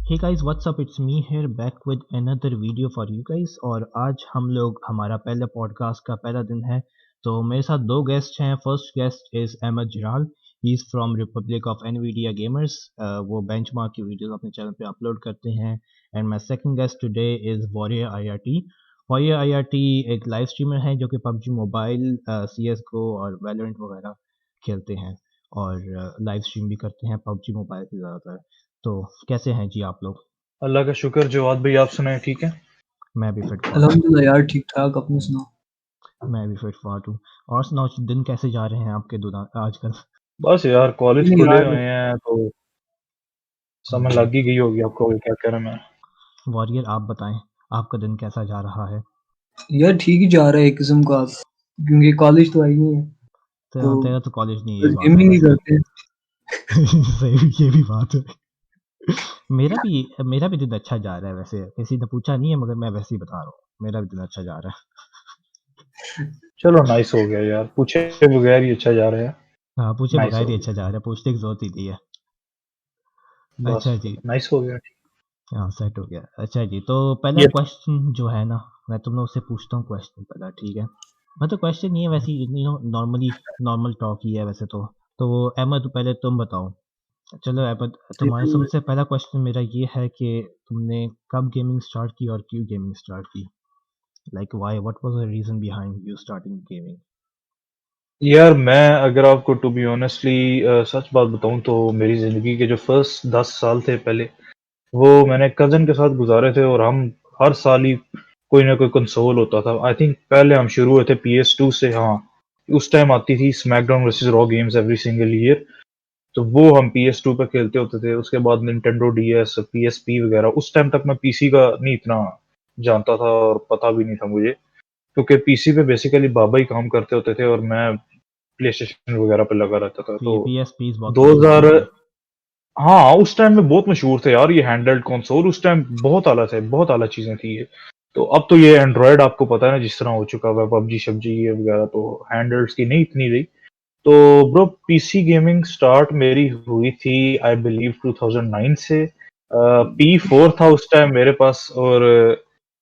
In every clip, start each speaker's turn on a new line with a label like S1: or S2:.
S1: Hey guys what's up, it's me here back with another video for you guys. और आज हम लोग हमारा पहला पॉडकास्ट का पहला दिन है। तो मेरे साथ दो गेस्ट हैं। First guest is Ahmed Jalal. He is from republic of Nvidia gamers. वो बेंचमार्क की वीडियोस अपने चैनल पे अपलोड करते हैं। And my second guest today is warrior IRT. Warrior IRT एक लाइव स्ट्रीमर है जो कि पबजी मोबाइल, सीएस गो और वैलोरेंट वगैरह खेलते हैं और लाइव स्ट्रीम भी करते हैं पबजी मोबाइल की ज़्यादातर। तो कैसे हैं जी आप लोग?
S2: अल्लाह का शुक्र। जवाद भाई आप सुनाए ठीक है?
S1: मैं भी फिट फाट हूँ।
S3: अल्हम्दुलिल्लाह यार ठीक ठाक। अपने सुनाओ।
S1: मैं भी फिट फाट हूँ। और सुनाओ, दिन कैसे जा रहे हैं आपके आजकल?
S2: बस यार कॉलेज
S3: नहीं
S2: खुले
S3: यार,
S2: हुए हैं तो समझ लग ही गई होगी आपको क्या कह रहा मैं।
S1: वॉरियर आप बताएं, आपका दिन कैसा जा रहा है?
S3: यार ठीक ही जा रहा है एक किस्म का, क्योंकि कॉलेज तो आई नहीं है तो
S1: तेरा तो कॉलेज नहीं है, ये
S3: बस
S1: बात है
S3: गेमिंग ही
S1: वैसे।
S3: करते हैं।
S1: सही, ये भी बात है। मेरा भी दिन अच्छा जा रहा है वैसे। किसी ने पूछा नहीं है मगर मैं वैसे ही बता रहा हूँ। मेरा भी दिन अच्छा जा रहा
S2: चलो नाइस हो गया यार, पूछे बगैर ही अच्छा जा रहा है।
S1: है। हाँ, पूछे
S2: नाइस
S1: बगैर
S2: हो
S1: ही अच्छा
S2: गया,
S1: जा रहा है, पूछने की जरूरत ही नहीं है।
S2: बस
S1: अच्छा जी।
S2: नाइस हो गया।
S1: हाँ, सेट हो गया। अच्छा जी, तो पहला
S2: ये
S1: क्वेश्चन जो है ना, मैं तुम लोग से पूछता हूँ क्वेश्चन पहला, ठीक है? मतलब क्वेश्चन नहीं है वैसे, नॉर्मली नॉर्मल टॉक ही है वैसे तो वो अहमद, पहले तुम बताओ। चलो अहमद, तुम्हारे सबसे पहला क्वेश्चन मेरा ये है कि तुमने कब गेमिंग स्टार्ट की और क्यों गेमिंग स्टार्ट की? Like why, what was the reason behind you starting gaming?
S2: यार मैं अगर आपको टू बी ऑनेस्टली सच बात बताऊं तो मेरी जिंदगी के जो फर्स्ट 10 साल थे पहले, वो मैंने कजन के साथ गुजारे थे। और हम हर साल ही कोई ना कोई कंसोल होता था। आई थिंक पहले हम शुरू हुए थे PS2 से। हाँ, उस टाइम आती थी SmackDown versus raw games every single year. तो वो हम PS2 पे खेलते होते थे। उसके बाद निंटेंडो DS, PSP वगैरह। उस टाइम तक मैं पीसी का नहीं इतना जानता था और पता भी नहीं था मुझे, क्योंकि पीसी पे बेसिकली बाबा ही काम करते होते थे और मैं प्ले स्टेशन वगैरह पे लगा रहता था। तो
S1: पीएसपीस बहुत मशहूर हुए
S2: 2000,
S1: थे।
S2: हाँ उस टाइम में बहुत मशहूर थे यार ये हैंडहेल्ड कंसोल। उस टाइम बहुत आला थे, बहुत आला चीजें थी ये। तो अब तो ये एंड्रॉयड आपको पता है ना जिस तरह हो चुका है, पबजी शब्जी ये वगैरह, तो हैंडहेल्ड्स की नहीं इतनी रही। तो ब्रो पीसी गेमिंग स्टार्ट मेरी हुई थी आई बिलीव 2009 से। P4 था उस टाइम मेरे पास। और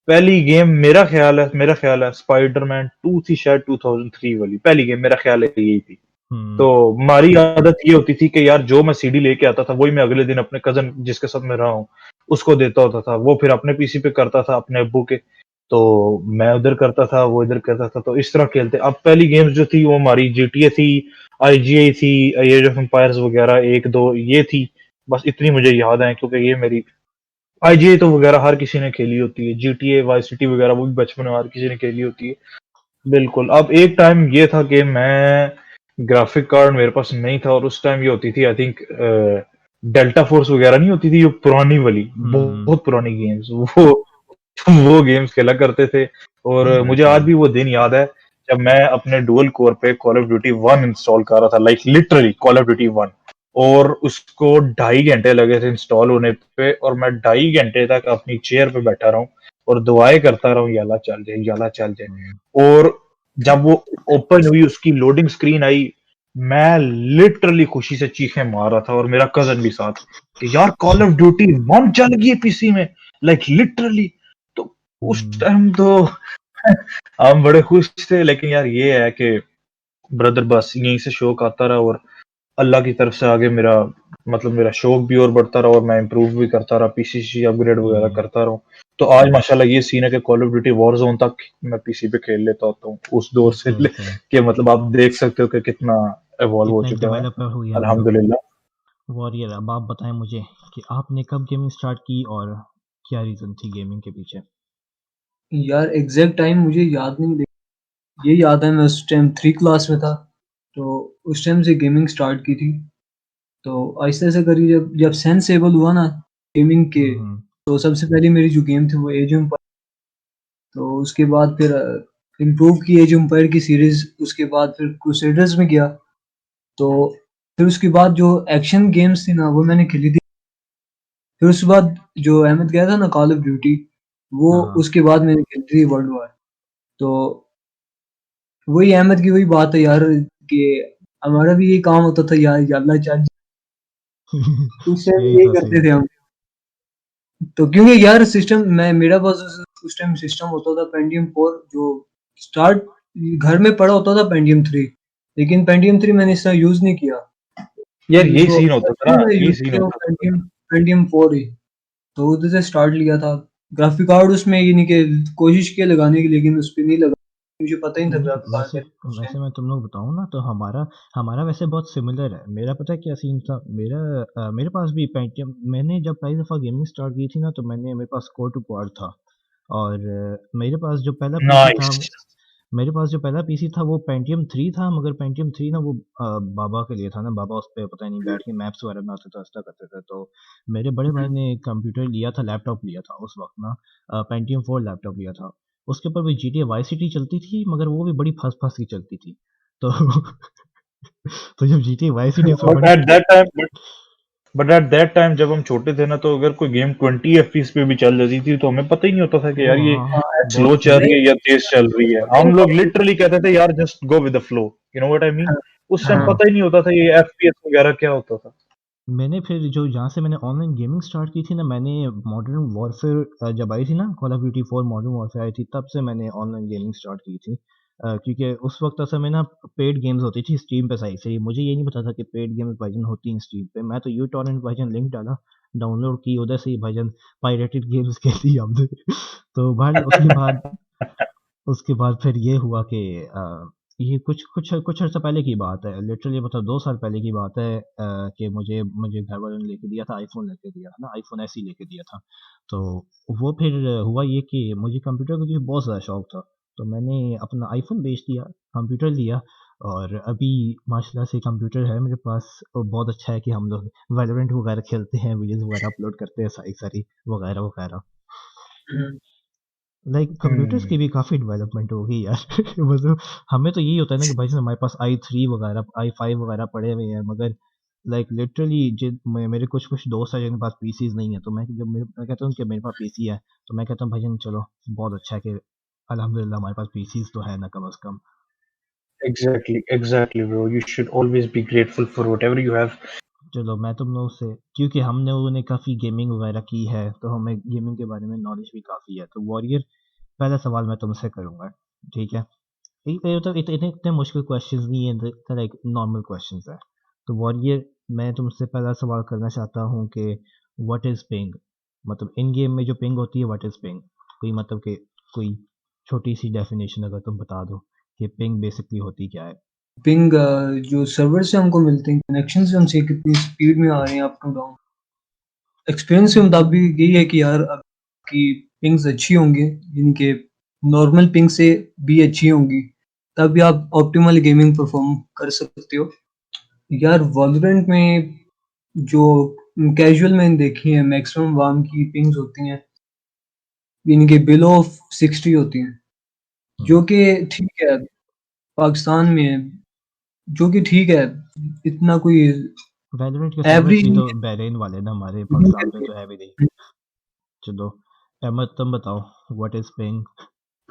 S2: पहली गेम मेरा ख्याल है स्पाइडरमैन 2 थी शायद, 2003 वाली पहली गेम मेरा ख्याल है यही थी। तो
S1: हम्म।
S2: हमारी आदत ये होती थी कि यार जो मैं सीडी लेके आता था वही मैं अगले दिन अपने कजन जिसके साथ मैं रहा हूँ उसको देता होता था। वो फिर अपने पीसी पे करता था अपने अब्बू के। तो मैं उधर करता था, वो इधर करता था, तो इस तरह खेलते। अब पहली गेम्स जो थी वो हमारी GTA थी, IGA थी, एज ऑफ एम्पायर्स वगैरह एक दो ये थी। बस इतनी मुझे याद है क्योंकि ये मेरी IGA तो वगैरह हर किसी ने खेली होती है। GTA वाई सिटी वगैरह वो भी बचपन में हर किसी ने खेली होती है। बिल्कुल। अब एक टाइम ये था कि मैं ग्राफिक कार्ड मेरे पास नहीं था और उस टाइम ये होती थी आई थिंक डेल्टा फोर्स वगैरह नहीं होती थी जो पुरानी वाली,
S1: हम्म।
S2: बहुत पुरानी गेम्स, वो गेम्स खेला करते थे। और मुझे आज
S1: एग्जैक्टली।
S2: भी वो दिन याद है जब मैं अपने डुअल कोर पे कॉल ऑफ ड्यूटी 1 इंस्टॉल कर रहा था, like literally call of duty 1। और उसको 2.5 घंटे लगे थे इंस्टॉल होने पे, और मैं 2.5 घंटे तक अपनी चेयर पे बैठा रहा हूँ और दुआएं करता रहा हूँ याला चल जाए, याला चल जाए। और जब वो ओपन हुई, उसकी लोडिंग स्क्रीन आई, मैं लिटरली खुशी से चीखें मार रहा था और मेरा कजन भी साथ, कि यार कॉल ऑफ ड्यूटी 1 चल गई है पीसी में, लाइक लिटरली। तो उस टाइम तो हम बड़े खुश थे। लेकिन यार ये है कि ब्रदर बस यहीं से शौक आता रहा और अल्लाह की तरफ से आगे मेरा मतलब मेरा शौक भी और बढ़ता रहा और मैं इम्प्रूव भी करता रहा, पीसी अपग्रेड वगैरह करता रहा। तो आज माशाल्लाह ये सीन है कि call of duty war zone तक मैं पीसी पे खेल लेता होता हूँ उस दौर से
S1: सही सही।
S2: कि मतलब आप देख सकते हो कि कितना एवॉल्व हो
S1: कितना
S2: चुका है।
S1: डेवलपर हुई हम लोग।
S2: अल्हम्दुलिल्लाह।
S1: वॉरियर, अब आप बताएं मुझे कि आपने कब गेमिंग स्टार्ट की और क्या रीज़न थी गेमिंग के पीछे?
S3: यार एग्जैक्ट टाइम मुझे याद नहीं, लेकिन ये याद है मैं उस टाइम 3 क्लास में था, तो उस टाइम से गेमिंग स्टार्ट की थी। तो आहिस्ता ऐसा करी, जब जब सेंसेबल हुआ ना गेमिंग के,
S1: हम्म।
S3: तो सबसे पहले मेरी जो गेम थी वो एज एम्पायर। तो उसके बाद फिर इम्प्रूव की एज एम्पायर की सीरीज। उसके बाद फिर क्रूसेडर्स में गया। तो फिर उसके बाद जो एक्शन गेम्स थी ना वो मैंने खेली थी। फिर उसके बाद जो अहमद गया था ना कॉल ऑफ ड्यूटी, वो
S1: हाँ।
S3: उसके बाद मैंने खेली थी वर्ल्ड वार। तो वही अहमद की वही बात है यार, कि हमारा भी यही काम होता था यार, अल्लाह चाह उस टाइम
S1: यही
S3: यही
S1: था
S3: करते
S1: सीन।
S3: थे हम। तो क्योंकि यार सिस्टम मेरा पास उस टाइम सिस्टम होता था पेंटियम 4 जो स्टार्ट घर में पड़ा होता था पेंटियम 3, लेकिन पेंटियम 3 मैंने इस तरह यूज नहीं किया।
S2: यार यही
S3: जो
S2: सीन होता था ना,
S3: मैं
S2: यही
S3: यूज
S2: सीन
S3: किया वो
S2: होता था।
S3: पेंटियम 4 ही, तो उधर से स्टार्ट लिया था। ग्राफिक कार्ड उसमें ये नहीं कि कोशिश की लगाने की, लेकिन उस पे नहीं लगा, मुझे पता ही नहीं था
S1: नहीं,
S3: ग्राफिक कार्ड
S1: वैसे
S3: कैसे उस टाइम।
S1: वैसे मैं तुम लोग बताऊँ ना, तो हमारा हमारा वैसे बहुत सिमिलर है। मेरा पता है क्या सीन था, मेरे पास भी पेंटियम, मैंने जब पहली दफ़ा गेमिंग स्टार्ट की थी ना, तो मेरे पास कोर टू क्वाड था। और मेरे पास जो पहला पीसी था,
S2: नाइस।
S1: मेरे पास जो पहला पीसी था वो पेंटियम 3 था, मगर पेंटियम 3 ना वो बाबा के लिए था ना, बाबा उस पे पता नहीं बैठ के मैप्स वगैरह बनाते थे, ऐसा करते थे। तो मेरे बड़े भाई ने कंप्यूटर लिया था, लैपटॉप लिया था उस वक्त ना, पेंटियम 4 लैपटॉप लिया था। उसके ऊपर भी GTA वाई सिटी चलती थी, मगर वो भी बड़ी फंस की चलती थी। तो तो जब GTA वाई सिटी उस पे
S2: बट
S1: बड़ी
S2: eight that time but at that time जब हम छोटे थे ना, तो अगर कोई गेम 20 एफपीएस पे भी चल जाती थी तो हमें पता ही नहीं होता था कि
S1: वो,
S2: यार ये
S1: हाँ,
S3: हाँ,
S2: स्लो
S1: बहुत
S2: चल
S1: स्लो।
S2: रही
S3: नहीं,
S2: है या तेज चल रही है।
S3: नहीं,
S2: हम लोग लिटरली कहते थे यार just go with the flow, you know what I mean.
S3: हाँ,
S2: उस टाइम
S3: हाँ,
S2: पता ही नहीं होता था ये एफपीएस वगैरह क्या होता था।
S1: मैंने फिर जो जहाँ से मैंने ऑनलाइन गेमिंग स्टार्ट की थी ना, मैंने मॉडर्न वॉरफेयर जब आई थी ना, Call of Duty 4 Modern Warfare आई थी, तब से मैंने ऑनलाइन गेमिंग स्टार्ट की थी। क्योंकि उस वक्त असल में ना पेड गेम्स होती थी स्टीम पे सही से, मुझे ये नहीं पता था कि पेड गेम्स भाईजान होती हैं स्टीम पे। मैं तो यू टॉरेंट भाईजान लिंक डाला, डाउनलोड की, उधर से ही भाईजान पायरेटेड गेम्स खेली हमने। तो भाई उसके बाद फिर ये हुआ कि ये कुछ अर्सा पहले की बात है, लिटरली मतलब 2 साल पहले की बात है, कि मुझे मुझे घर वालों ने लेके दिया था, आईफ़ोन लेके दिया था ना, आईफ़ोन एसई लेके दिया था। तो वो फिर हुआ ये कि मुझे कंप्यूटर का जो बहुत ज़्यादा शौक था, तो मैंने अपना आईफ़ोन बेच दिया, कंप्यूटर लिया, और अभी माशाल्लाह से कंप्यूटर है मेरे पास। और बहुत अच्छा है कि हम लोग वैलोरेंट वगैरह खेलते हैं, वीडियोज़ वगैरह अपलोड करते हैं सारी सारी वगैरह-वगैरह।
S3: हम्म,
S1: लाइक कंप्यूटर्स की भी काफ़ी डेवलपमेंट हो गई यार। मतलब हमें तो यही होता है ना कि भाई साहब हमारे पास i3 वगैरह, i5 वगैरह पड़े हुए हैं, मगर लाइक लिटरली मेरे कुछ दोस्त हैं जिनके पास पीसीज नहीं है, तो मैं कहता हूँ कि मेरे पास पीसी है, तो मैं कहता हूँ भाईजान चलो बहुत अच्छा है कि अल्हम्दुलिल्लाह हमारे पास पीसीज तो है ना, कम से कम।
S2: Exactly bro, you should always be grateful for whatever you have.
S1: चलो मैं तुम लोगों से, क्योंकि हमने उन्होंने काफ़ी गेमिंग वगैरह की है, तो हमें गेमिंग के बारे में नॉलेज भी काफ़ी है। तो वॉरियर, पहला सवाल मैं तुमसे करूँगा, ठीक है? ये मतलब इतने इतने मुश्किल क्वेश्चंस नहीं है, तो लाइक नॉर्मल क्वेश्चंस है। तो वॉरियर, मैं तुमसे पहला सवाल करना चाहता हूँ कि व्हाट इज़ पिंग, मतलब इन गेम में जो पिंग होती है व्हाट इज़ पिंग, कोई मतलब कि कोई छोटी सी डेफिनेशन अगर तुम बता दो कि पिंग बेसिकली होती क्या है।
S3: पिंग जो सर्वर से हमको मिलते हैं, कनेक्शन से हमसे कितनी स्पीड में आ रहे हैं अप टू डाउन। एक्सपीरियंस के मुताबिक यही है कि यार आपकी पिंग्स अच्छी होंगी, जिनके नॉर्मल पिंग से भी अच्छी होंगी, तभी आप ऑप्टिमल गेमिंग परफॉर्म कर सकते हो। यार वॉलोरेंट में जो कैजुअल मैंने देखी है, मैक्सिमम वार्म की पिंग्स होती हैं, इनके बिलो 60 होती हैं,
S1: हम्म।
S3: जो कि ठीक है पाकिस्तान में, जो कि ठीक है, इतना कोई
S1: वैलोरेंट के सर्वर्स
S3: एवरेज
S1: भी
S3: नहीं
S1: तो बहरीन वाले ना, हमारे पाकिस्तान पे
S3: है।
S1: तो है भी नहीं। चलो अहमद तुम बताओ, what is ping.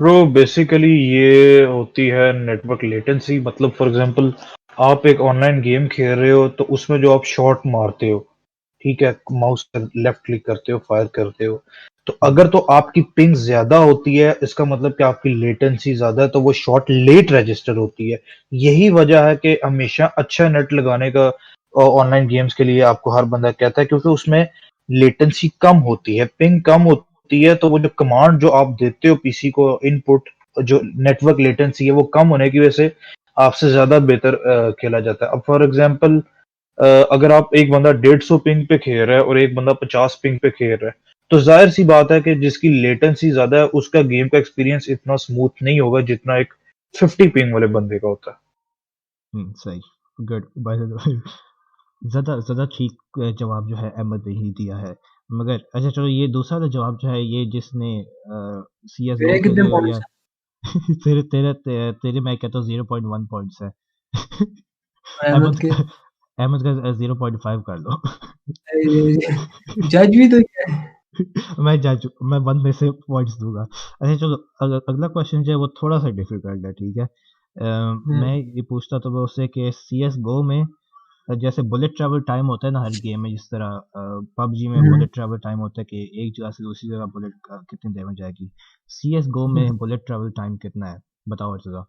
S2: Bro basically ये होती है नेटवर्क लेटेंसी। मतलब फॉर एग्जांपल आप एक ऑनलाइन गेम खेल रहे हो, तो उसमें जो आप शॉट मारते हो, ठीक है, माउस पर लेफ्ट क्लिक करते हो, फायर करते हो, तो
S1: हम्म।
S2: अगर तो आपकी पिंग ज्यादा होती है, इसका मतलब कि आपकी लेटेंसी ज्यादा है, तो वो शॉट लेट रजिस्टर होती है। यही वजह है कि हमेशा अच्छा नेट लगाने का ऑनलाइन गेम्स के लिए आपको हर बंदा कहता है, क्योंकि उसमें लेटेंसी कम होती है, पिंग कम होती है, तो वो जो कमांड जो आप देते हो पीसी को इनपुट, जो नेटवर्क लेटेंसी है वो कम होने की वजह से आपसे ज्यादा बेहतर खेला जाता है। अब फॉर एग्जांपल अगर आप एक बंदा 150 पिंग पे खेल रहा है और एक बंदा 50 पिंग पे खेल रहा है, तो जाहिर सी बात है कि जिसकी लेटेंसी ज्यादा है उसका गेम का एक्सपीरियंस इतना स्मूथ नहीं होगा जितना एक 50 पिंग वाले बंदे का होता है।
S1: सही, गुड बाय द वे। ज़्यादा ज़्यादा ठीक जवाब जो है अहमद ने ही दिया है। मगर अच्छा चलो, ये दूसरा वाला जवाब जो है, ये जिसने CS:GO
S3: मेरे
S1: खेले
S3: कितने
S1: हो या
S3: पॉइंट्स
S1: तेरे मैं कहता हूँ 0.1 पॉइंट्स है।
S3: हैं अहमद
S1: अहमद
S3: के?
S1: का, अहमद का 0.5 कर लो।
S3: जज भी तो ये है।
S1: मैं 1 में से पॉइंट्स दूँगा। अच्छा चलो, अगला क्वेश्चन जो है वो थोड़ा-सा डिफ़िकल्ट है, ठीक है?
S3: हम्म,
S1: मैं ये पूछता तो मैं उससे कि CS:GO में जैसे बुलेट ट्रैवल टाइम होता है ना हर गेम में, जिस तरह पबजी में
S3: हम्म,
S1: बुलेट ट्रैवल टाइम होता है कि एक जगह से दूसरी जगह बुलेट कितनी देर में जाएगी, सीएस गो में बुलेट ट्रैवल टाइम कितना है, बताओ अर्तुजा।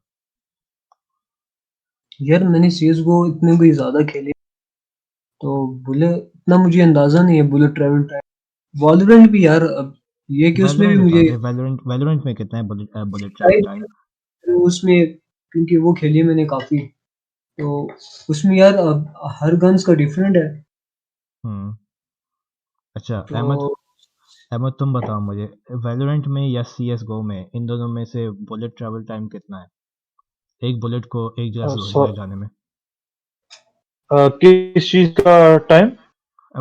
S3: यार मैंने CSGO इतने कोई ज्यादा खेले, तो बुलेट इतना मुझे अंदाजा नहीं है बुलेट ट्रैवल टाइम। वॉलोरेंट भी यार, अब ये कि उसमें भी
S1: वैलोरेंट बता
S3: मुझे
S1: दे, वैलोरेंट में कितना है बुलेट ट्रैवल
S3: शायद
S1: टाइम।
S3: उसमें, क्योंकि वो खेली है मैंने काफी, तो उसमें यार हर गन्स का डिफरेंट है।
S1: हम्म। अच्छा अहमद,
S3: तो
S1: अहमद तुम बताओ मुझे, वैलोरेंट में या सीएस गो में, इन दोनों में से बुलेट ट्रैवल टाइम कितना है एक बुलेट को एक जगह से दूसरी
S2: सो
S1: जगह जाने में।
S2: किस चीज का टाइम?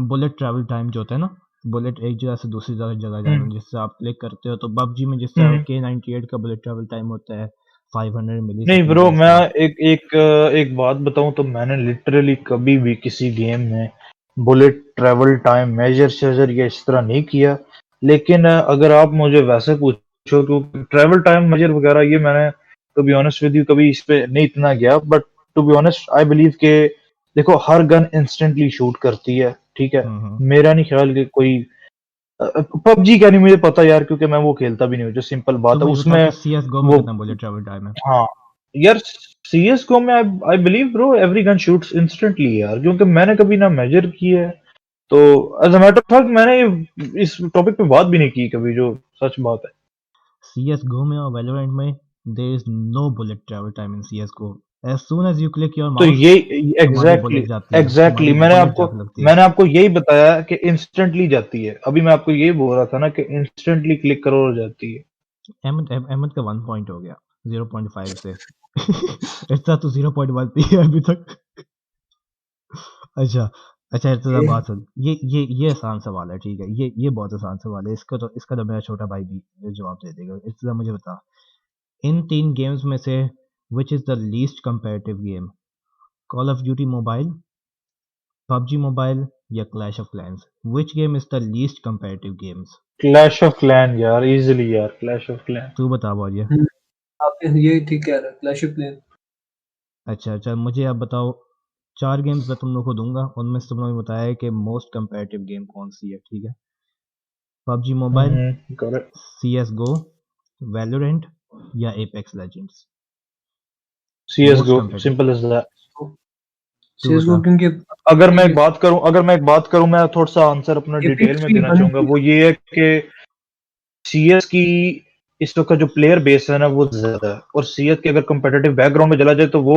S1: बुलेट ट्रैवल टाइम जो होता है ना, बुलेट एक जगह से दूसरी जगह जगह जाने
S2: हम्म
S1: में, जिससे आप क्लिक करते हो तो पबजी में जिस तरह
S2: हम्म।
S1: K98 का बुलेट ट्रैवल टाइम होता है 500 मिली
S2: नहीं
S1: सेकेंड
S2: ब्रो,
S1: जिस
S2: मैं
S1: तरह।
S2: एक बात बताऊं तो मैंने लिटरली कभी भी किसी गेम में बुलेट ट्रैवल टाइम मेजर शेजर या इस तरह नहीं किया। लेकिन अगर आप मुझे वैसे पूछो तो ट्रैवल टाइम मेजर वगैरह ये मैंने, to be honest with you, कभी इस पे नहीं इतना गया। But to be honest I believe के देखो हर गन इंस्टेंटली शूट करती है, ठीक है।
S1: हम्म।
S2: मेरा नहीं ख्याल कि कोई पबजी का नहीं मुझे पता यार, क्योंकि मैं वो खेलता भी नहीं हूँ, जो सिंपल
S1: तो
S2: बात है
S1: मुझे बताओ
S2: उसमें
S1: कि सीएस गो में
S2: वो।
S1: कितना बुलेट ट्रैवल टाइम है।
S2: हाँ यार, सीएसगो में I believe bro every gun shoots instantly यार, क्योंकि मैंने कभी ना मेजर की है। तो as a matter of fact मैंने इस टॉपिक पे बात भी नहीं की कभी, जो सच बात है।
S1: सीएस गो में और वैलोरेंट में there is no bullet travel time in CS GO. As soon as you click your
S2: तो
S1: माउस
S2: ये
S1: तुम्हारी
S2: एग्जैक्टली
S1: बुलेट जाती है,
S2: एग्जैक्टली
S1: तुम्हारी
S2: मैंने
S1: बुलेट
S2: आपको
S1: जाके लगती है।
S2: मैंने आपको यही बताया कि इंस्टेंटली जाती है। अभी मैं आपको यही बोल रहा था ना कि इंस्टेंटली क्लिक करो और जाती है।
S1: अहमद का 1 पॉइंट हो गया 0.5 से। ऐसा तो 0.1 थी अभी तक। अच्छा, अच्छा इर्तिज़ा बात सुन, ये आसान सवाल है, ठीक है, ये बहुत आसान सवाल है, इसका तो मेरा छोटा भाई भी जवाब दे देगा। इर्तिज़ा मुझे बता, इन 3 गेम्स में से which is the least comparative game? Call of Duty mobile, PUBG mobile या Clash of Clans? Which game is the least comparative games?
S2: Clash of Clan यार, इजीली यार, क्लैश ऑफ क्लैन।
S1: तू बता बोलिए।
S3: हम्म, आपने ये ठीक कह रहा है, क्लैश ऑफ क्लैंस।
S1: अच्छा, अच्छा मुझे आप बताओ, 4 गेम्स मैं तुम लोग को दूँगा, उनमें से तुम लोगों ने बताया है कि मोस्ट कंपैरेटिव गेम कौन-सी है, ठीक है? PUBG mobile,
S2: correct.
S1: CSGO, Valorant या Apex Legends? Most
S2: CSGO,
S1: competitive.
S2: Simple as that.
S1: तू बता।
S3: CSGO क्योंकि
S2: अगर मैं एक बात करूं, मैं थोड़ा सा आंसर अपना डिटेल
S3: एपेक्स
S2: में
S3: भी
S2: देना
S3: बन
S2: चाहूंगा। वो ये है कि सीएस की इस वक्त का जो प्लेयर बेस है ना वो ज्यादा है, और सीएस के अगर कंपेटिटिव बैकग्राउंड में चला जाए तो वो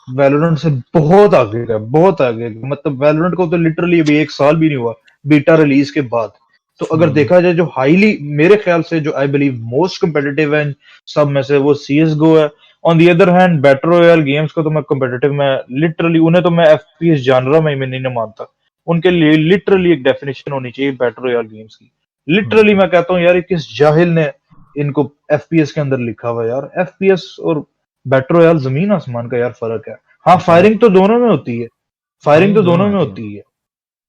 S2: वैलोरेंट से बहुत आगे का, बहुत आगे का। मतलब वैलोरेंट को तो लिटरली अभी 1 साल भी नहीं हुआ बीटा रिलीज के बाद। तो अगर
S1: हम्म।
S2: देखा जाए जो हाईली, मेरे ख्याल से जो आई बिलीव मोस्ट कंपेटिटिव है इन सब में से, वो सीएस गो है। On the other hand battle royale games को तो मैं कंपेटिटिव में लिटरली, उन्हें तो मैं एफपीएस जानरा में नहीं मानता। उनके लिए लिटरली एक डेफिनेशन होनी चाहिए बैटल रॉयल गेम्स की। लिटरली
S1: हम्म।
S2: मैं कहता हूँ यार, ये किस जाहिल ने इनको एफपीएस के अंदर लिखा हुआ है यार। एफपीएस और बैटल रॉयल जमीन आसमान का यार फर्क है। हाँ
S1: अच्छा,
S2: फायरिंग तो दोनों में होती है, फायरिंग
S1: फायरिंग
S2: तो
S1: दोनों में
S2: दोनों में
S1: आती है।
S2: होती है।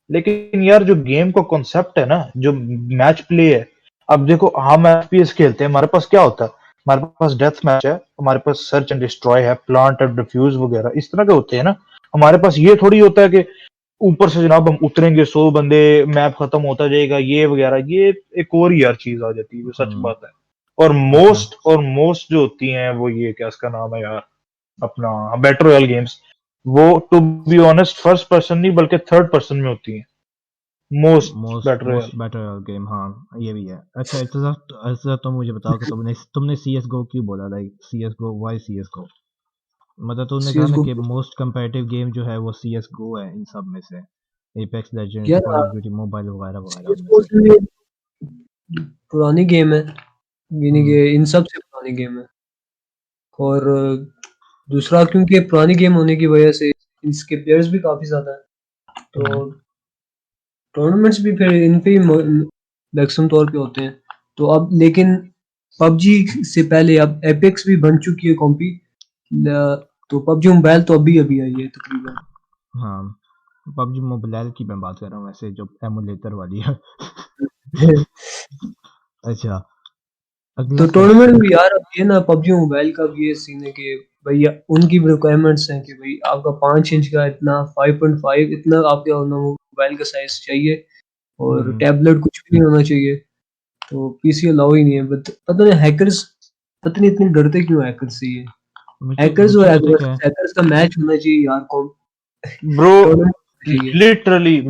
S2: लेकिन यार जो गेम का कॉन्सेप्ट है ना, जो मैच प्ले है। अब देखो हम एफपीएस खेलते हैं, हमारे पास क्या होता है? हमारे पास डेथ मैच है, हमारे पास सर्च एंड डिस्ट्रॉय है, प्लांट एंड डिफ्यूज वगैरह इस तरह के होते हैं ना। हमारे पास ये थोड़ी होता है कि ऊपर से जनाब हम उतरेंगे 100 बंदे, मैप खत्म होता जाएगा ये वगैरह। ये एक और ही यार चीज आ जाती है, जो सच
S1: हम्म।
S2: बात है। और
S1: अच्छा,
S2: मोस्ट जो होती हैं वो ये, क्या इसका नाम है यार, अपना बैटल रॉयल गेम्स, वो to be honest first person नहीं बल्कि थर्ड पर्सन में होती हैं most battle royale.
S1: Most better game, हाँ ये भी है। अच्छा इतना तो मुझे बताओ कि तुमने तुमने सीएस गो क्यों बोला, लाइक सीएस गो, वाई सीएस गो? मतलब तुमने कहा ना
S3: CSGO
S1: कि मोस्ट कंपेटिटिव गेम जो है वो सीएस गो है इन सब में से, एपेक्स लेजेंड्स,
S3: यार,
S1: कॉल ऑफ ड्यूटी मोबाइल वगैरह वगैरह उनमें
S3: CSGO
S1: से।
S3: में पुरानी गेम है, यानी
S1: हम्म।
S3: कि इन सब से पुरानी गेम है। और दूसरा, क्योंकि पुरानी गेम होने की वजह से इसके प्लेयर्स भी काफी ज्यादा हैं, तो
S1: हम्म।
S3: टूर्नामेंट्स भी फिर इन पे ही मैक्सिमम तौर पे होते हैं। तो अब लेकिन पबजी से पहले अब एपेक्स भी बन चुकी है कॉम्पी। तो पबजी मोबाइल तो अभी अभी आई है तकरीबन।
S1: हाँ, पबजी मोबाइल की मैं बात कर रहा हूँ वैसे, जो एमुलेटर वाली है। अच्छा, अगला
S3: तो टूर्नामेंट
S1: क्वेश्चन।
S3: भी यार, अब ये ना पबजी मोबाइल का भी ये सीन है कि भैया उनकी रिक्वायरमेंट्स हैं कि भाई आपका 5 इंच का इतना 5.5 इतना आपके मोबाइल का साइज चाहिए और टैबलेट कुछ भी नहीं होना चाहिए। तो पीसी अलाउ ही नहीं है। बट पता नहीं हैकर्स पता नहीं इतने डरते क्यों हैकर्स से ये। हैकर्स और
S1: मुझे क्या है
S3: हैकर्स का मैच होना चाहिए यार। कौन
S2: ब्रो,
S3: टूर्नामेंट चाहिए।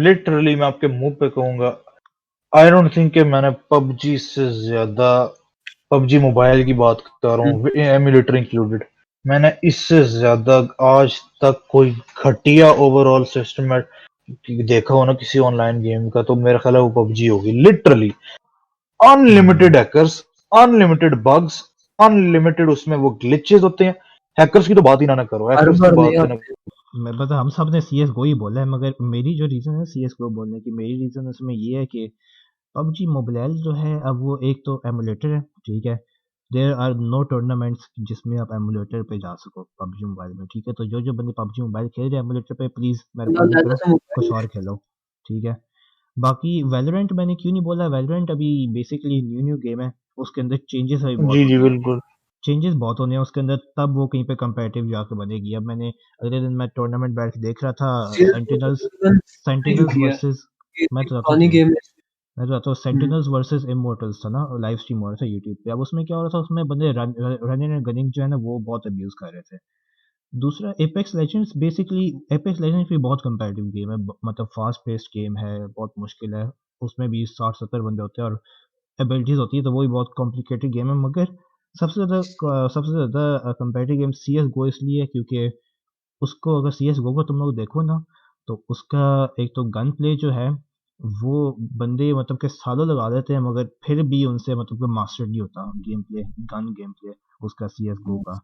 S2: लिटरली मैं आपके मुंह पे कहूंगा, आई डोंट थिंक कि मैंने पबजी से ज्यादा, पबजी मोबाइल की बात कर रहा हूँ एमुलेटर इंक्लूडेड, मैंने इससे ज्यादा आज तक कोई घटिया ओवरऑल सिस्टम देखा हो ना किसी ऑनलाइन गेम का, तो मेरा ख्याल है वो पबजी होगी। Literally unlimited hackers, unlimited bugs, unlimited उसमें वो ग्लिचेस होते हैं। हैकर्स की तो बात ही ना करो,
S3: हर
S2: हैकर्स की
S3: बार
S2: बात
S3: नया
S2: करना।
S1: मैं बता हम सब ने सी एस गो ही बोला है, मगर मेरी जो रीज़न है सी एस गो बोलने की, मेरी रीज़न उसमें ये है कि पबजी मोबाइल जो है, अब वो एक तो एमुलेटर है, ठीक है। देयर आर नो टूर्नामेंट्स जिसमें आप एमुलेटर पे जा सको पबजी मोबाइल में, ठीक है। तो जो जो बंदे पबजी मोबाइल खेल रहे हैं एमुलेटर पे, प्लीज़ मेहरबानी
S3: लहदा
S1: करो
S3: से
S1: कुछ
S3: मोबाइल
S1: और खेलो, ठीक है। बाकी वैलोरेंट मैंने क्यों नहीं बोला, वैलोरेंट अभी बेसिकली न्यू गेम है, उसके अंदर चेंजेस अभी बहुत
S2: जी जी
S1: होने हैं,
S2: बिल्कुल।
S1: चेंजेस बहुत होने हैं उसके अंदर, तब वो कहीं पे कंपेटिटिव जाके बनेगी। अब मैंने अगले दिन मैं टूर्नामेंट बैठ के देख रहा था,
S3: सीएसगो
S1: सेंटिनल्स
S3: तकरीबन नहीं
S1: सेंटिनल्स
S3: झुकी है।
S1: वर्सेस,
S3: ये
S1: मैं
S3: इतनी
S1: तो बताता हूँ
S3: पुरानी
S1: सुनो,
S3: गेम है।
S1: मैं तो बताता हूँ,
S3: हम्म,
S1: सेंटिनल्स वर्सेस इमोर्टल्स था ना, लाइव स्ट्रीम हो रहा था यूट्यूब पे। अब उसमें क्या हो रहा था, उसमें बंदे रनिंग एंड गनिंग जो है ना वो बहुत अब्यूज कर रहे थे। दूसरा apex legends, basically apex legends भी बहुत कंपेटिटिव गेम है, मतलब फास्ट पेस्ड गेम है, बहुत मुश्किल है, उसमें भी 60-70 बंदे होते हैं और एबिलिटीज होती है, तो वो भी बहुत कॉम्प्लिकेटेड गेम है। मगर सबसे ज़्यादा कंपेटिटिव गेम सी एस गो इसलिए है क्योंकि उसको, अगर सी एस गो को तुम लोग देखो ना, तो उसका एक तो गन प्ले जो है वो बंदे मतलब के सालों लगा देते हैं, मगर फिर भी उनसे मतलब कि मास्टर नहीं होता गेम प्ले उसका सी एस गो का।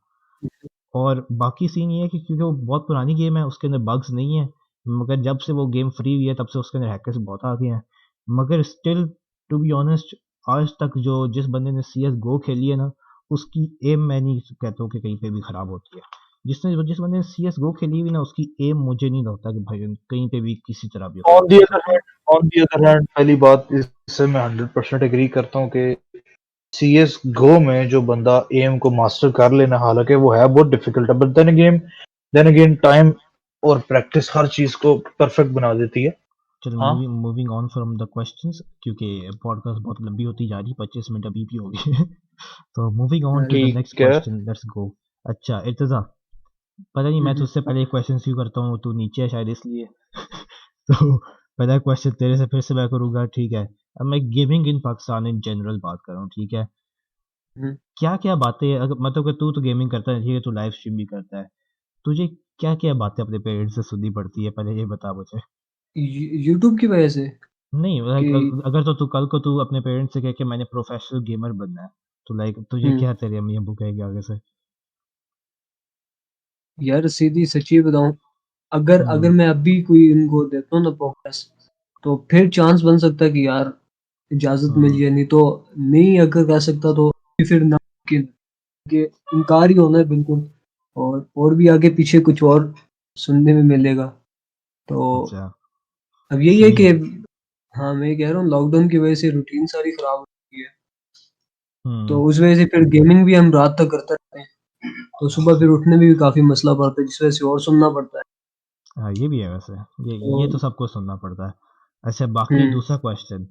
S1: और बाकी सीन ये है कि क्योंकि वो बहुत पुरानी गेम है, उसके अंदर बग्स नहीं है, मगर जब से वो गेम फ्री हुई है तब से उसके अंदर हैकर्स बहुत आ गए हैं। मगर स्टिल, टू बी ऑनेस्ट, आज तक जो जिस बंदे ने सी एस गो खेली है ना, उसकी एम मैं नहीं कहता हूँ कि कहीं पे भी खराब होती है। जिस बंदे ने सी एस गो खेली हुई ना, उसकी एम मुझे नहीं लगता कि भाई कहीं पे भी किसी तरह भी
S2: ऑन
S1: खराब
S2: दी
S1: हो
S2: अदर
S1: सकती है।
S2: Hand on the other hand पहली बात, इससे मैं 100% एग्री करता हूँ कि सीएस गो में जो बंदा एम को मास्टर कर लेना, हालांकि वो है बहुत डिफिकल्ट है, बट देन अगेन टाइम और प्रैक्टिस हर चीज को परफेक्ट बना देती है।
S1: चलो,
S2: हाँ
S1: moving on from the questions, क्योंकि पॉडकास्ट बहुत लंबी होती जा रही, 25 मिनट अभी भी हो गई तो moving on to the next
S2: ठीक है।
S1: Question, let's go. अच्छा इर्तजा, पता नहीं मैं तुझसे पहले क्वेश्चन क्यों करता हूँ, तू नीचे है शायद इसलिए तो पहला क्वेश्चन तेरे से फिर से मैं करूँगा, ठीक है। अब मैं gaming in Pakistan in general बात कर रहा हूँ, ठीक है। क्या क्या बातें, अगर मतलब कि तू तो गेमिंग करता है, ठीक है, तू लाइव स्ट्रीम भी करता है, तुझे क्या क्या बातें अपने पेरेंट्स से सुननी पड़ती है, पहले ये बता मुझे।
S3: यूट्यूब की वजह से
S1: नहीं,
S3: कि
S1: अगर तो तू कल को तू अपने पेरेंट्स से कह के मैंने प्रोफेशनल गेमर बनना है, तो लाइक तुझे
S3: हम्म,
S1: क्या तेरे अम्मी अब्बू कहेंगे आगे से।
S3: यार सीधी सच्ची बताऊं, अगर अगर
S1: हम्म।
S3: मैं अभी कोई इनको देता हूँ ना प्रोग्रेस, तो फिर चांस बन सकता है कि यार इजाजत मिल
S1: हम्म।
S3: जाए। नहीं तो नहीं अगर कर सकता तो फिर नामुमकिन के इनकार ही होना है बिल्कुल। और भी आगे पीछे कुछ और सुनने में मिलेगा। तो
S1: अच्छा।
S3: अब यही है
S1: सही
S3: कि
S1: है।
S3: हाँ मैं कह रहा हूँ लॉकडाउन की वजह से रूटीन सारी खराब हो गई है। तो
S1: हम्म।
S3: उस वजह से फिर गेमिंग भी हम रात तक करते रहते हैं, तो सुबह फिर उठने में भी काफी मसला पड़ता है, जिस वजह से और सुनना पड़ता है।
S1: हाँ, ये भी है वैसे, ये
S3: तो
S1: तो सबको सुनना पड़ता है। अच्छा, बाकी
S3: हम्म,
S1: दूसरा क्वेश्चन,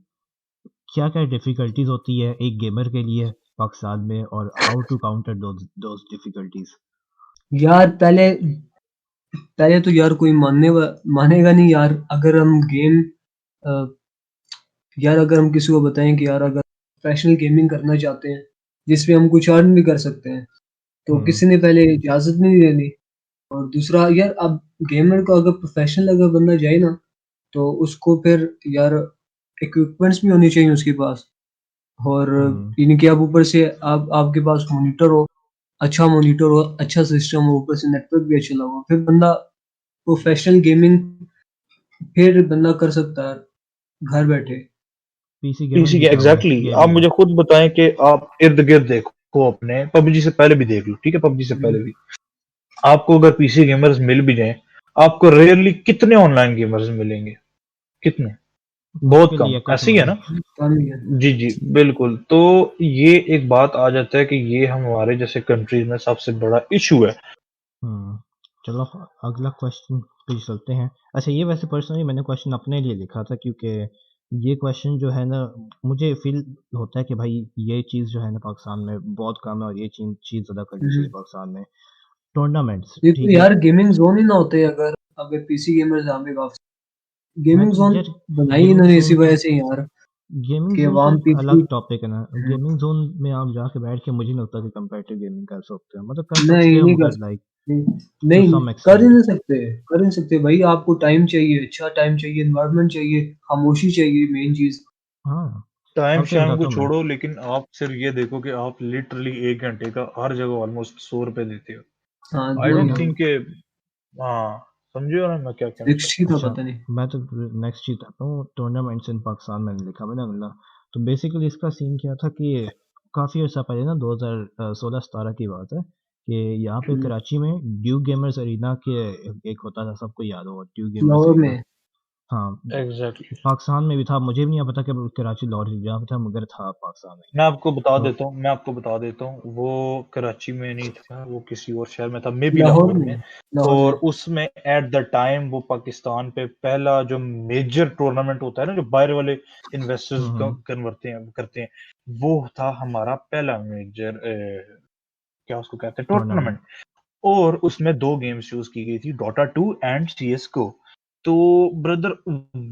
S1: क्या क्या डिफिकल्टीज होती है एक गेमर के लिए पाकिस्तान में, और how to counter those difficulties.
S3: यार पहले पहले तो यार कोई मानेगा नहीं यार अगर हम गेम यार अगर हम किसी को बताएं कि यार अगर प्रोफेशनल गेमिंग करना चाहते हैं जिसमें हम कुछ अर्न भी कर सकते हैं, तो
S1: हम्म।
S3: किसी ने पहले इजाजत नहीं देनी। और दूसरा यार अब गेमर को अगर प्रोफेशनल अगर बनना जाए ना, तो उसको फिर यार इक्विपमेंट्स भी होनी चाहिए उसके पास। और
S1: हम्म।
S3: यानी कि आप ऊपर से आप आपके पास मॉनिटर हो, अच्छा सिस्टम हो, ऊपर से नेटवर्क भी अच्छा लगा हो, फिर बंदा प्रोफेशनल गेमिंग फिर बंदा कर सकता है घर बैठे।
S1: पीसी गेमिंग
S2: इसी
S1: भी
S2: के
S1: था वो,
S2: एग्जैक्टली
S1: ये
S2: आप
S1: भी है।
S2: मुझे खुद बताएं कि आप इर्द गिर्द देखो, अपने पबजी से पहले भी देख लो, ठीक है, पबजी से
S3: हम्म,
S2: पहले भी आपको अगर पीसी गेमर्स मिल भी जाएं, आपको रेयरली कितने ऑनलाइन गेमर्स मिलेंगे, कितने, बहुत
S1: मुश्किल ही
S2: कम,
S1: है कुछ
S2: ऐसे ही है
S1: मिले।
S2: ना।
S3: काम ही है।
S2: जी जी बिल्कुल। तो ये एक बात आ जाता है कि ये हमारे जैसे कंट्रीज में सबसे बड़ा इशू है।
S1: हम्म, चलो अगला क्वेश्चन पे चलते हैं। अच्छा, ये वैसे पर्सनली मैंने क्वेश्चन अपने लिए लिखा था, क्योंकि ये क्वेश्चन जो है ना, मुझे फील होता है कि भाई ये चीज़ जो है ना पाकिस्तान में बहुत कम है, और ये चीज़ ज़्यादा करनी चाहिए
S3: हम्म।
S1: पाकिस्तान में। टूर्नामेंट्स,
S3: ये तो
S1: ठीक है।
S3: यार गेमिंग जोन ही ना होते अगर अगर पीसी गेमर्स यहाँ पे काफी
S1: मैं
S3: गेमिंग
S1: तो
S3: जोन
S1: यार
S3: बनाई
S1: गेमिंग
S3: इन्होंने
S1: जोन
S3: इसी
S1: तो
S3: वजह से ही यार
S1: गेमिंग
S3: कि
S1: जोन तो
S3: अवाम
S1: एक
S3: पीसी।
S1: अलग टॉपिक है ना। गेमिंग जोन में आप जाके बैठ के, मुझे नहीं लगता कि कंपेटिटिव गेमिंग कर सकते हैं, मतलब कर सकते
S3: नहीं
S1: हैं
S3: नहीं कर
S1: मगर लाइक
S3: सकते,
S1: टू
S3: नहीं
S1: सम
S3: कर ही
S1: एक्सटेंट।
S3: नहीं सकते, कर ही नहीं सकते भाई। आपको टाइम चाहिए, अच्छा टाइम चाहिए, एनवायरनमेंट चाहिए, खामोशी चाहिए, मेन चीज।
S1: हाँ,
S2: टाइम
S1: अब तो
S2: शाम को
S1: बताता हूँ मैं।
S2: छोड़ो, लेकिन आप सिर्फ ये देखो कि आप लिटरली 1 घंटे का हर जगह ऑलमोस्ट 100 रुपए देते हो।
S3: हाँ
S2: आई
S3: वही
S2: डोंट
S3: ना,
S2: थिंक के, हाँ, समझे ना मैं क्या कहना चाहता
S3: रिक्स ही था
S1: अच्छा,
S3: पता नहीं।
S1: मैं तो नेक्स्ट चीज़ आता हूँ। टूर्नामेंट्स इन पाकिस्तान मैंने लिखा मैंने अगला। तो बेसिकली इसका सीन क्या था कि काफ़ी अर्सा पहले ना, 2016-17 की बात है, कि यहाँ पे
S3: हम्म,
S1: कराची में ड्यूक गेमर्स अरीना के एक होता था, सबको याद होगा ड्यूक गेमर्स
S3: लाहौर
S1: अरीना।
S3: में।
S1: हाँ,
S2: हूँ। एग्जैक्टली।
S1: पाकिस्तान में भी था, मुझे भी नहीं पता कि कराची लाहौर जहाँ पे था, मगर था पाकिस्तान में। तो
S2: मैं आपको बता देता हूँ, वो कराची में नहीं था, वो किसी और शहर में था, मे बी
S3: लाहौर
S2: लाहौर
S3: में,
S2: में।
S3: लाहौर
S2: और
S3: में।
S2: उसमें एट द टाइम वो पाकिस्तान पे पहला जो मेजर टूर्नामेंट होता है ना, जो बाहर वाले इन्वेस्टर्स
S1: हम्म।
S2: करते हैं, वो था हमारा पहला मेजर, क्या उसको कहते हैं,
S1: टूर्नामेंट।
S2: टूर्नामेंट। और उसमें 2 गेम्स चूज की गई थी, डोटा 2 एंड सीएसगो। तो ब्रदर,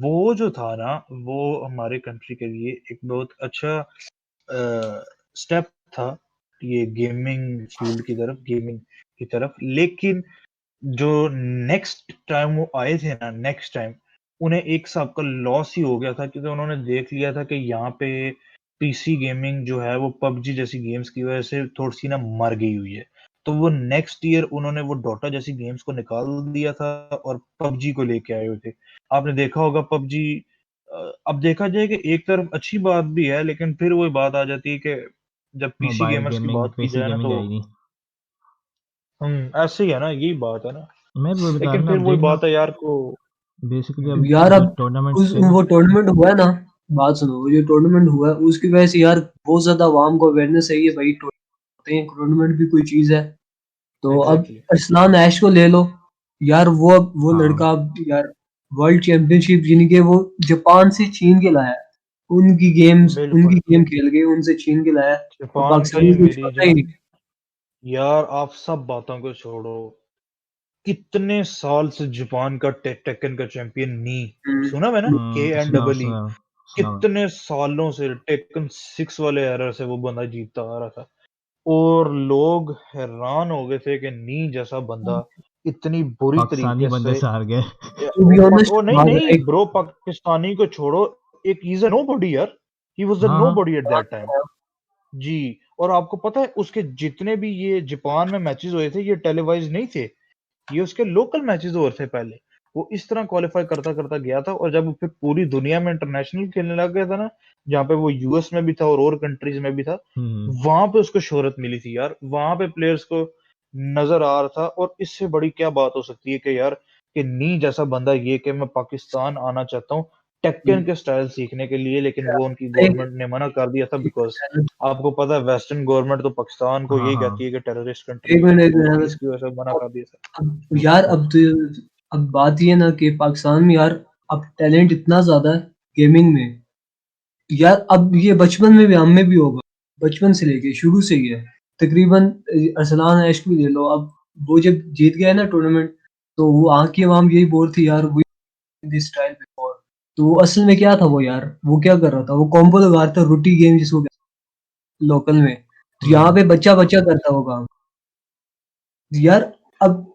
S2: वो जो था ना, वो हमारे कंट्री के लिए एक बहुत अच्छा स्टेप था, ये गेमिंग फील्ड की तरफ, गेमिंग की तरफ। लेकिन जो नेक्स्ट टाइम वो आए थे ना, नेक्स्ट टाइम उन्हें एक हिसाब का लॉस ही हो गया था, क्योंकि उन्होंने देख लिया था कि यहाँ पे पीसी गेमिंग जो है वो पबजी जैसी गेम्स की वजह से थोड़ी सी ना मर गई हुई है। तो वो नेक्स्ट ईयर उन्होंने वो डोटा जैसी गेम्स को निकाल दिया था और पबजी को लेके आए हुए थे। आपने देखा होगा पबजी। अब देखा जाए कि एक तरफ अच्छी बात भी है, लेकिन फिर वही बात आ जाती है कि जब पीसी
S1: मोबाइल
S2: गेमर्स की
S1: गेमिंग,
S2: बात की
S1: पीसी
S2: जाए ना,
S1: गेमिंग
S2: तो
S1: आई नहीं।
S2: ऐसे ही है ना, यही बात है ना।
S1: मैं भी वही बता
S2: लेकिन
S1: रहा ना,
S2: फिर
S1: अब
S2: वही
S1: देखना।
S2: बात है यार को।
S1: बेसिकली अब
S3: यार
S1: जो
S3: अब
S1: टूर्नामेंट्स
S3: उस
S1: थे ना।
S3: वो टूर्नामेंट हुआ है ना, बात सुनो, वो जो टूर्नामेंट हुआ है उसकी वजह से यार बहुत ज्यादा आवाम को अवेयरनेस है, ये भाई टूर्नामेंट भी कोई चीज है। तो अब
S2: एग्जैक्टली।
S3: अरसलान ऐश को ले लो यार, वो
S1: हाँ,
S3: लड़का अब यार वर्ल्ड चैंपियनशिप जीत के वो जापान से छीन के लाया है। उनकी
S2: बिल्कुल।
S3: गेम खेल के उनसे छीन के लाया है, और
S2: जापान की
S3: पाकिस्तानी को कुछ
S2: मेरी
S3: पता ही नहीं।
S2: जान, यार आप सब बातों को छोड़ो, कितने साल से जापान का टेक्कन का चैंपियन नी, सुना मैंने, के एन
S1: सुना
S2: डबल ई,
S1: सुना सुना।
S2: कितने सालों से टेक्कन 6 वाले एरर से वो बंदा जीतता आ रहा था। और लोग हैरान हो गए थे कि नी जैसा बंदा इतनी बुरी
S1: पाकिस्तानी
S2: तरीके
S1: बंदे
S2: से,
S1: से हार गए।
S3: टू बी ऑनेस्ट
S2: वो नहीं
S3: बात
S2: नहीं
S3: है
S2: ब्रो, पाकिस्तानी को छोड़ो, एक इज अ नो बॉडी यार, ही वाज अ
S1: हाँ
S2: नो
S1: हाँ।
S2: Body at that time. जी। और आपको पता है उसके जितने भी ये जापान में मैचेस हुए थे, ये टेलीवाइज नहीं थे, ये उसके लोकल मैचेस और थे पहले। वो इस तरह क्वालिफाई करता करता गया था, और जब वो फिर पूरी दुनिया में इंटरनेशनल खेलने लग गया था ना, जहाँ पे वो यूएस में भी था और कंट्रीज में भी था,
S1: हम्म।
S2: वहां पे उसको शोहरत मिली थी यार, वहां पे प्लेयर्स को नजर आ रहा था। और इससे बड़ी क्या बात हो सकती है कि यार, कि नी जैसा बंदा ये कि मैं पाकिस्तान आना चाहता हूँ टेक्कन के स्टाइल सीखने के लिए, लेकिन वो उनकी
S3: एक
S2: गवर्नमेंट ने मना कर दिया था, बिकॉज आपको पता है वेस्टर्न गवर्नमेंट तो पाकिस्तान को
S1: हाँ
S2: यही कहती
S1: हाँ।
S2: है कि टेररिस्ट कंट्री
S3: एक
S2: है,
S3: मिनट, एक
S2: तो
S3: मिनट।
S2: इसकी वजह से मना कर दिया था।
S3: अब यार अब बात ये ना कि पाकिस्तान में यार अब टैलेंट इतना ज्यादा है गेमिंग में। यार अब ये बचपन में भी हम में भी होगा, बचपन से लेके शुरू से ही है तकरीबन। अरसलान ऐश को ले लो, अब वो जब जीत गया ना टूर्नामेंट, तो वो आँख की आवाम यही बोल थी यार, वो दिस स्टाइल बिफोर। तो वो असल में क्या था वो यार, वो क्या कर रहा था, वो कॉम्बो लगा रहा था, रोटी गेम जिसको लोकल में। तो यहाँ
S1: हम्म।
S3: पे बच्चा बच्चा करता वो काम यार। अब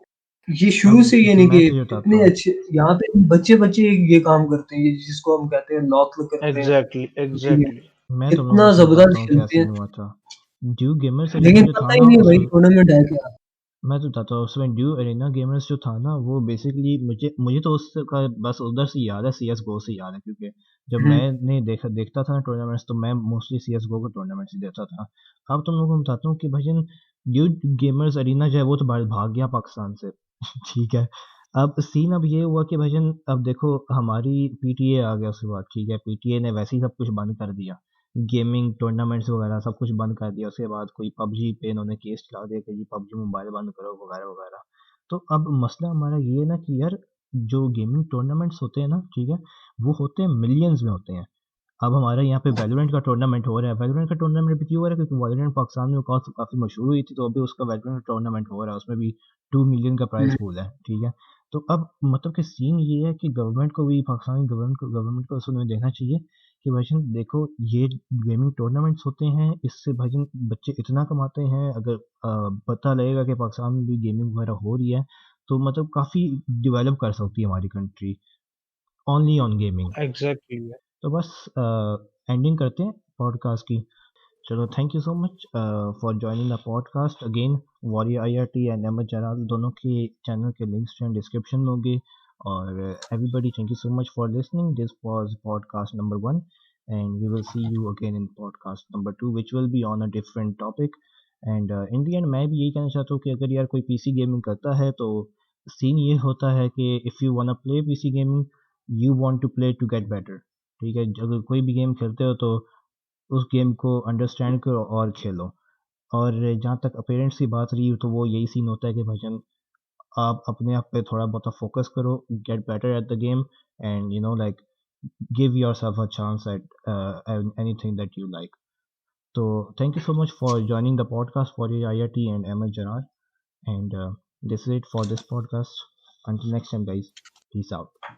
S3: ये शुरू
S1: अब
S3: से ये नहीं कि
S1: मैं तुझे बताता
S3: इतने
S1: हूँ।
S3: अच्छे यहाँ पे बच्चे बच्चे ये काम करते हैं, ये जिसको हम कहते हैं लॉक करते हैं।
S2: एग्जैक्टली
S3: ठीक है,
S2: एग्जैक्टली।
S1: मैं तुम लोगों
S3: इतना
S1: को बताता
S3: जबरदस्त
S1: हूँ क्या
S3: खेलते हैं,
S1: सीन हुआ था। ड्यू गेमर्स अरीना
S3: लेकिन
S1: जो था
S3: पता ही
S1: ना,
S3: नहीं है
S1: उस
S3: भाई टूर्नामेंट है क्या।
S1: मैं तो बताता हूँ, उसमें ड्यू एरेना गेमर्स जो था ना, वो बेसिकली मुझे मुझे तो उसका बस उधर से याद है, सी एस गो से याद है, क्योंकि जब
S3: हम्म,
S1: मैंने देखता था ना टूर्नामेंट्स, तो मैं मोस्टली सी एस गो के टूर्नामेंट्स ही देखता था। अब तुम लोगों को बताता हूँ कि भाईजान, ड्यू गेमर्स अरीना जो है वो तो भाग गया पाकिस्तान से। ठीक है। अब सीन अब ये हुआ कि भाईजान, अब देखो हमारी पीटीए आ गया उसके बाद, ठीक है, पीटीए ने वैसे ही सब कुछ बंद कर दिया, गेमिंग टूर्नामेंट्स वगैरह सब कुछ बंद कर दिया। उसके बाद कोई पबजी पे इन्होंने केस चला दिया कि जी पबजी मोबाइल बंद करो, वगैरह वगैरह। तो अब मसला हमारा ये है ना कि यार जो गेमिंग टूर्नामेंट्स होते हैं ना, ठीक है, वो होते हैं मिलियंस में होते हैं। अब हमारे यहाँ पे वैलोरेंट का टूर्नामेंट हो रहा है। वैलोरेंट का टूर्नामेंट भी क्यों हो रहा है? क्योंकि वैलोरेंट पाकिस्तान में काफ़ी मशहूर हुई थी, तो अभी उसका वैलोरेंट का टूर्नामेंट हो रहा है, उसमें भी 2 मिलियन का प्राइस पूल है, ठीक है। तो अब मतलब कि सीन ये है कि गवर्नमेंट को भी, पाकिस्तानी गवर्नमेंट को असल में देखना चाहिए कि भाईजान देखो, ये गेमिंग टूर्नामेंट्स होते हैं, इससे भाईजान बच्चे इतना कमाते हैं। अगर पता लगेगा कि पाकिस्तान में भी गेमिंग वगैरह हो रही है, तो मतलब काफ़ी डेवलप कर सकती है हमारी country, only on gaming.
S2: Exactly.
S1: तो बस एंडिंग करते हैं पॉडकास्ट की। चलो, thank you so much for joining the podcast again. Warrior IRT and Ahmad Jalal दोनों के चैनल के लिंक्स जो हैं डिस्क्रिप्शन में होंगे। और everybody, thank you so much for listening. This was podcast number 1 and we will see you again in podcast number 2 which will be on a different topic. And in the end मैं भी यही कहना चाहता हूँ कि अगर यार कोई PC गेमिंग करता है तो सीन ये होता है कि if you want play PC gaming, you want to play to get better, ठीक है। अगर कोई भी गेम खेलते हो तो उस गेम को अंडरस्टैंड करो और खेलो। और जहाँ तक अपीयरेंस की बात रही, तो वो यही सीन होता है कि भाईजान आप अपने आप पे थोड़ा बहुत फोकस करो, get better at the game, and you know like give yourself a chance at anything that you like. तो thank you so much for joining the podcast for your IRT and Ahmed Jarar, and this is it for this podcast. Until next time guys, peace out.